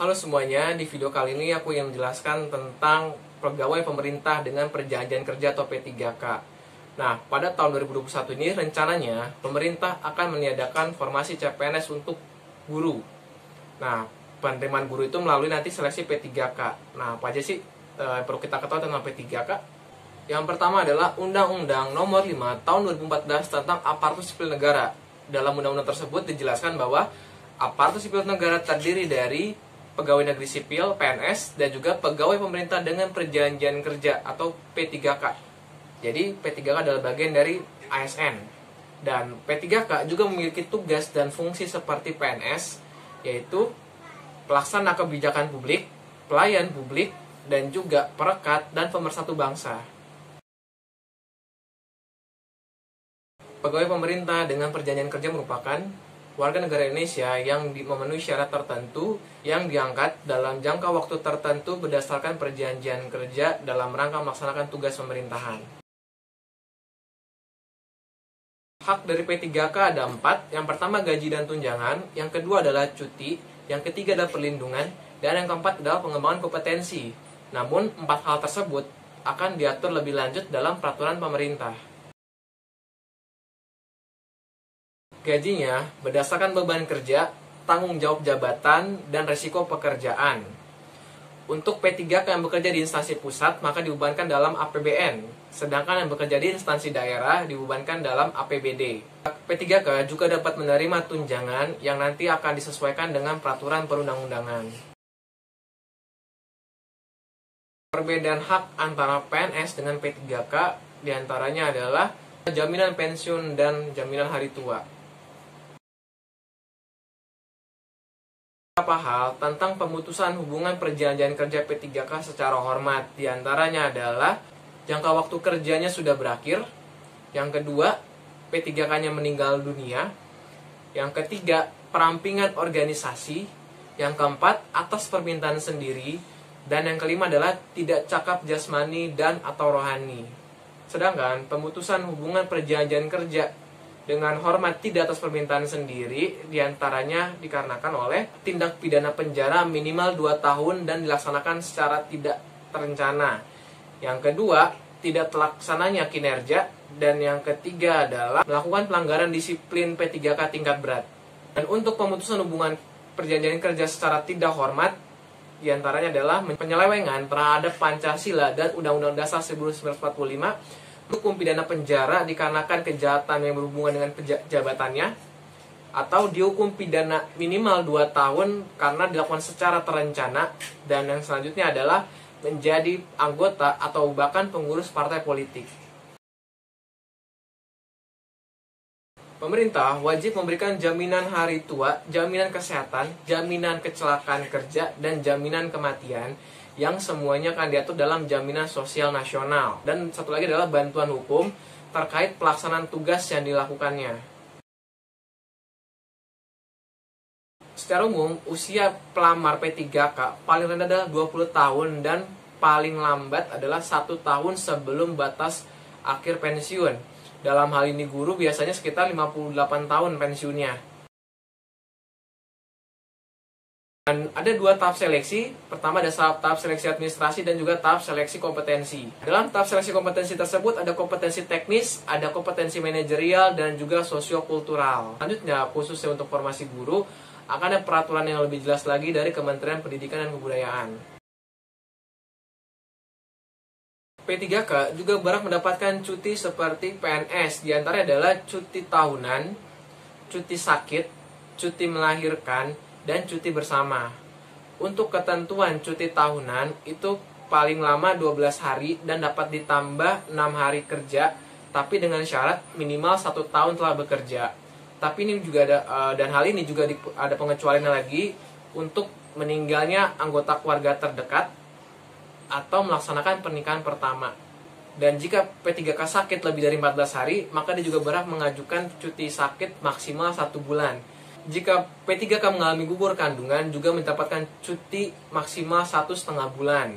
Halo semuanya, di video kali ini aku ingin menjelaskan tentang pegawai pemerintah dengan perjanjian kerja atau P3K. Nah, pada tahun 2021 ini rencananya pemerintah akan meniadakan formasi CPNS untuk guru. Nah, penerimaan guru itu melalui nanti seleksi P3K. Nah, apa aja sih perlu kita ketahui tentang P3K? Yang pertama adalah Undang-Undang Nomor 5 Tahun 2014 tentang Aparatur Sipil Negara. Dalam undang-undang tersebut dijelaskan bahwa aparatur sipil negara terdiri dari pegawai negeri sipil (PNS) dan juga pegawai pemerintah dengan perjanjian kerja atau P3K. Jadi P3K adalah bagian dari ASN. Dan P3K juga memiliki tugas dan fungsi seperti PNS, yaitu pelaksana kebijakan publik, pelayan publik, dan juga perekat dan pemersatu bangsa. Pegawai pemerintah dengan perjanjian kerja merupakan warga negara Indonesia yang memenuhi syarat tertentu yang diangkat dalam jangka waktu tertentu berdasarkan perjanjian kerja dalam rangka melaksanakan tugas pemerintahan. Hak dari P3K ada 4. Yang pertama gaji dan tunjangan, yang kedua adalah cuti, yang ketiga adalah perlindungan, dan yang keempat adalah pengembangan kompetensi. Namun 4 hal tersebut akan diatur lebih lanjut dalam peraturan pemerintah. Gajinya berdasarkan beban kerja, tanggung jawab jabatan, dan resiko pekerjaan. Untuk P3K yang bekerja di instansi pusat, maka dibebankan dalam APBN. Sedangkan yang bekerja di instansi daerah, dibebankan dalam APBD. P3K juga dapat menerima tunjangan yang nanti akan disesuaikan dengan peraturan perundang-undangan. Perbedaan hak antara PNS dengan P3K diantaranya adalah jaminan pensiun dan jaminan hari tua. Beberapa hal tentang pemutusan hubungan perjanjian kerja P3K secara hormat, diantaranya adalah jangka waktu kerjanya sudah berakhir, yang kedua P3K-nya meninggal dunia, yang ketiga perampingan organisasi, yang keempat atas permintaan sendiri, dan yang kelima adalah tidak cakap jasmani dan atau rohani. Sedangkan pemutusan hubungan perjanjian kerja dengan hormat tidak atas permintaan sendiri diantaranya dikarenakan oleh tindak pidana penjara minimal 2 tahun dan dilaksanakan secara tidak terencana. Yang kedua, tidak terlaksananya kinerja. Dan yang ketiga adalah melakukan pelanggaran disiplin P3K tingkat berat. Dan untuk pemutusan hubungan perjanjian kerja secara tidak hormat diantaranya adalah penyelewengan terhadap Pancasila dan Undang-Undang Dasar 1945, hukum pidana penjara dikarenakan kejahatan yang berhubungan dengan jabatannya, atau dihukum pidana minimal 2 tahun karena dilakukan secara terencana, dan yang selanjutnya adalah menjadi anggota atau bahkan pengurus partai politik. Pemerintah wajib memberikan jaminan hari tua, jaminan kesehatan, jaminan kecelakaan kerja, dan jaminan kematian yang semuanya akan diatur dalam jaminan sosial nasional. Dan satu lagi adalah bantuan hukum terkait pelaksanaan tugas yang dilakukannya. Secara umum, usia pelamar P3K paling rendah adalah 20 tahun dan paling lambat adalah 1 tahun sebelum batas akhir pensiun. Dalam hal ini guru biasanya sekitar 58 tahun pensiunnya. Dan ada 2 tahap seleksi. Pertama ada tahap seleksi administrasi dan juga tahap seleksi kompetensi. Dalam tahap seleksi kompetensi tersebut ada kompetensi teknis, ada kompetensi manajerial, dan juga sosiokultural. Selanjutnya, khususnya untuk formasi guru, akan ada peraturan yang lebih jelas lagi dari Kementerian Pendidikan dan Kebudayaan. P3K juga berhak mendapatkan cuti seperti PNS. Di antara adalah cuti tahunan, cuti sakit, cuti melahirkan, dan cuti bersama. Untuk ketentuan cuti tahunan itu paling lama 12 hari dan dapat ditambah 6 hari kerja, tapi dengan syarat minimal 1 tahun telah bekerja. Tapi ini juga ada, dan hal ini juga ada pengecualiannya lagi untuk meninggalnya anggota keluarga terdekat atau melaksanakan pernikahan pertama. Dan jika P3K sakit lebih dari 14 hari, maka dia juga berhak mengajukan cuti sakit maksimal 1 bulan. Jika P3K mengalami gugur kandungan, juga mendapatkan cuti maksimal 1,5 bulan.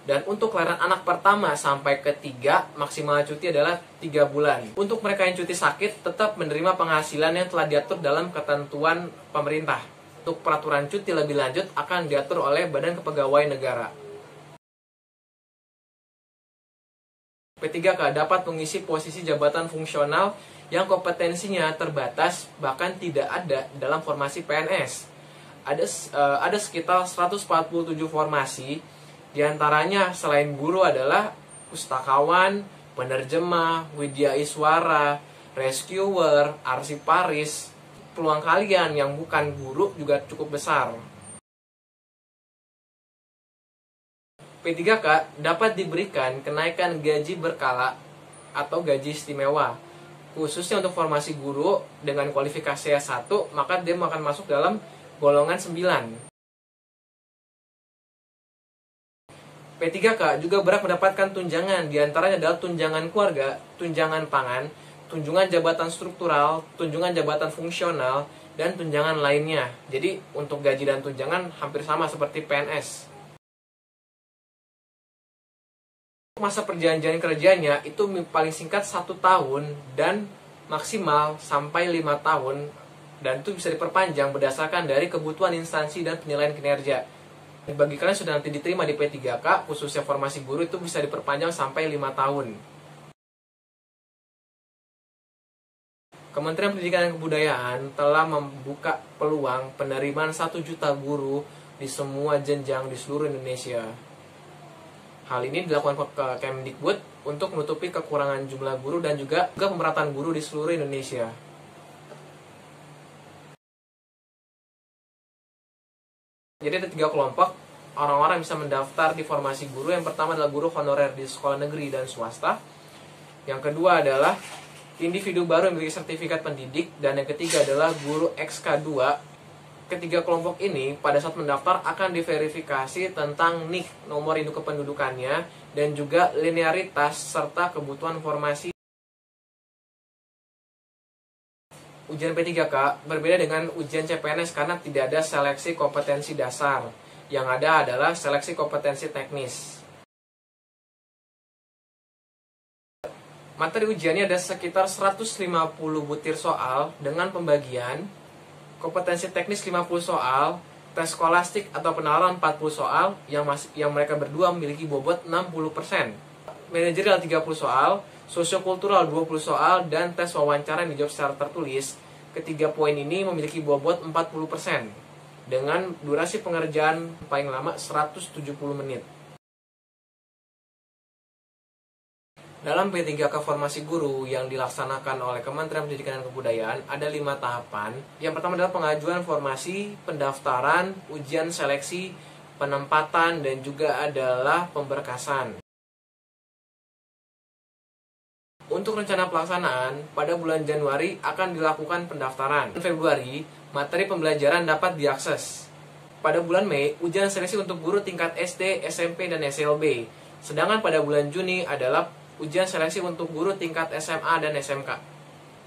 Dan untuk kelahiran anak pertama sampai ketiga, maksimal cuti adalah 3 bulan. Untuk mereka yang cuti sakit, tetap menerima penghasilan yang telah diatur dalam ketentuan pemerintah. Untuk peraturan cuti lebih lanjut akan diatur oleh Badan Kepegawaian Negara. P3K dapat mengisi posisi jabatan fungsional yang kompetensinya terbatas bahkan tidak ada dalam formasi PNS. Ada sekitar 147 formasi, diantaranya selain guru adalah pustakawan, penerjemah, widyaiswara, rescuer, arsiparis. Peluang kalian yang bukan guru juga cukup besar. P3K dapat diberikan kenaikan gaji berkala atau gaji istimewa. Khususnya untuk formasi guru dengan kualifikasi S1, maka dia akan masuk dalam golongan 9. P3K juga berhak mendapatkan tunjangan, diantaranya adalah tunjangan keluarga, tunjangan pangan, tunjangan jabatan struktural, tunjangan jabatan fungsional, dan tunjangan lainnya. Jadi untuk gaji dan tunjangan hampir sama seperti PNS. Masa perjanjian kerjanya itu paling singkat 1 tahun dan maksimal sampai 5 tahun, dan itu bisa diperpanjang berdasarkan dari kebutuhan instansi dan penilaian kinerja. Bagi kalian sudah nanti diterima di P3K, khususnya formasi guru, itu bisa diperpanjang sampai 5 tahun. Kementerian Pendidikan dan Kebudayaan telah membuka peluang penerimaan 1 juta guru di semua jenjang di seluruh Indonesia. Hal ini dilakukan ke Kemdikbud untuk menutupi kekurangan jumlah guru dan juga pemerataan guru di seluruh Indonesia. Jadi ada 3 kelompok orang-orang yang bisa mendaftar di formasi guru. Yang pertama adalah guru honorer di sekolah negeri dan swasta. Yang kedua adalah individu baru yang memiliki sertifikat pendidik. Dan yang ketiga adalah guru XK2. Ketiga kelompok ini pada saat mendaftar akan diverifikasi tentang NIK, nomor induk kependudukannya, dan juga linearitas serta kebutuhan formasi. Ujian P3K berbeda dengan ujian CPNS karena tidak ada seleksi kompetensi dasar. Yang ada adalah seleksi kompetensi teknis. Materi ujiannya ada sekitar 150 butir soal dengan pembagian kompetensi teknis 50 soal, tes skolastik atau penalaran 40 soal yang mereka berdua memiliki bobot 60%. Manajerial 30 soal, sosiokultural 20 soal, dan tes wawancara yang dijawab secara tertulis. Ketiga poin ini memiliki bobot 40% dengan durasi pengerjaan paling lama 170 menit. Dalam P3K formasi guru yang dilaksanakan oleh Kementerian Pendidikan dan Kebudayaan ada 5 tahapan. Yang pertama adalah pengajuan formasi, pendaftaran, ujian seleksi, penempatan, dan juga adalah pemberkasan. Untuk rencana pelaksanaan, pada bulan Januari akan dilakukan pendaftaran. Februari, materi pembelajaran dapat diakses. Pada bulan Mei, ujian seleksi untuk guru tingkat SD, SMP, dan SLB. Sedangkan pada bulan Juni adalah ujian seleksi untuk guru tingkat SMA dan SMK.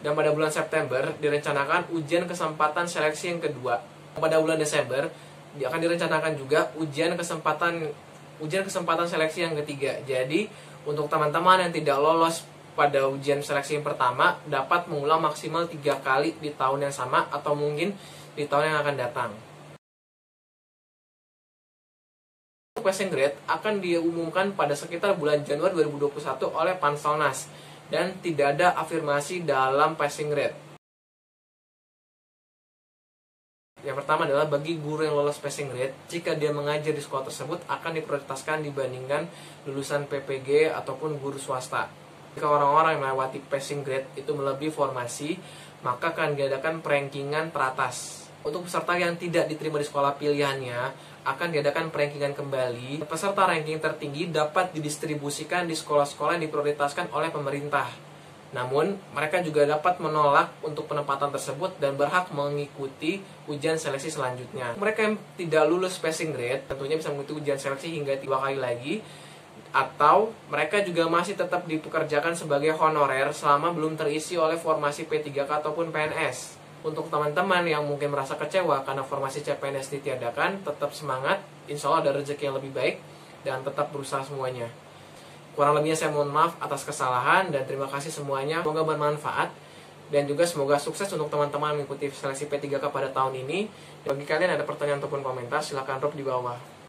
Dan pada bulan September direncanakan ujian kesempatan seleksi yang kedua. Pada bulan Desember akan direncanakan juga ujian kesempatan seleksi yang ketiga. Jadi untuk teman-teman yang tidak lolos pada ujian seleksi yang pertama dapat mengulang maksimal 3 kali di tahun yang sama atau mungkin di tahun yang akan datang. Passing grade akan diumumkan pada sekitar bulan Januari 2021 oleh Panselnas dan tidak ada afirmasi dalam passing grade. Yang pertama adalah bagi guru yang lolos passing grade, jika dia mengajar di sekolah tersebut akan diprioritaskan dibandingkan lulusan PPG ataupun guru swasta. Jika orang-orang yang melewati passing grade itu melebihi formasi, maka akan diadakan perankingan teratas. Untuk peserta yang tidak diterima di sekolah pilihannya, akan diadakan perankingan kembali. Peserta ranking tertinggi dapat didistribusikan di sekolah-sekolah yang diprioritaskan oleh pemerintah. Namun, mereka juga dapat menolak untuk penempatan tersebut dan berhak mengikuti ujian seleksi selanjutnya. Mereka yang tidak lulus passing grade tentunya bisa mengikuti ujian seleksi hingga 3 kali lagi, atau mereka juga masih tetap dipekerjakan sebagai honorer selama belum terisi oleh formasi P3K ataupun PNS. Untuk teman-teman yang mungkin merasa kecewa karena formasi CPNS ditiadakan, tetap semangat, insya Allah ada rezeki yang lebih baik, dan tetap berusaha semuanya. Kurang lebihnya saya mohon maaf atas kesalahan, dan terima kasih semuanya. Semoga bermanfaat, dan juga semoga sukses untuk teman-teman mengikuti seleksi P3K pada tahun ini. Bagi kalian ada pertanyaan ataupun komentar, silahkan drop di bawah.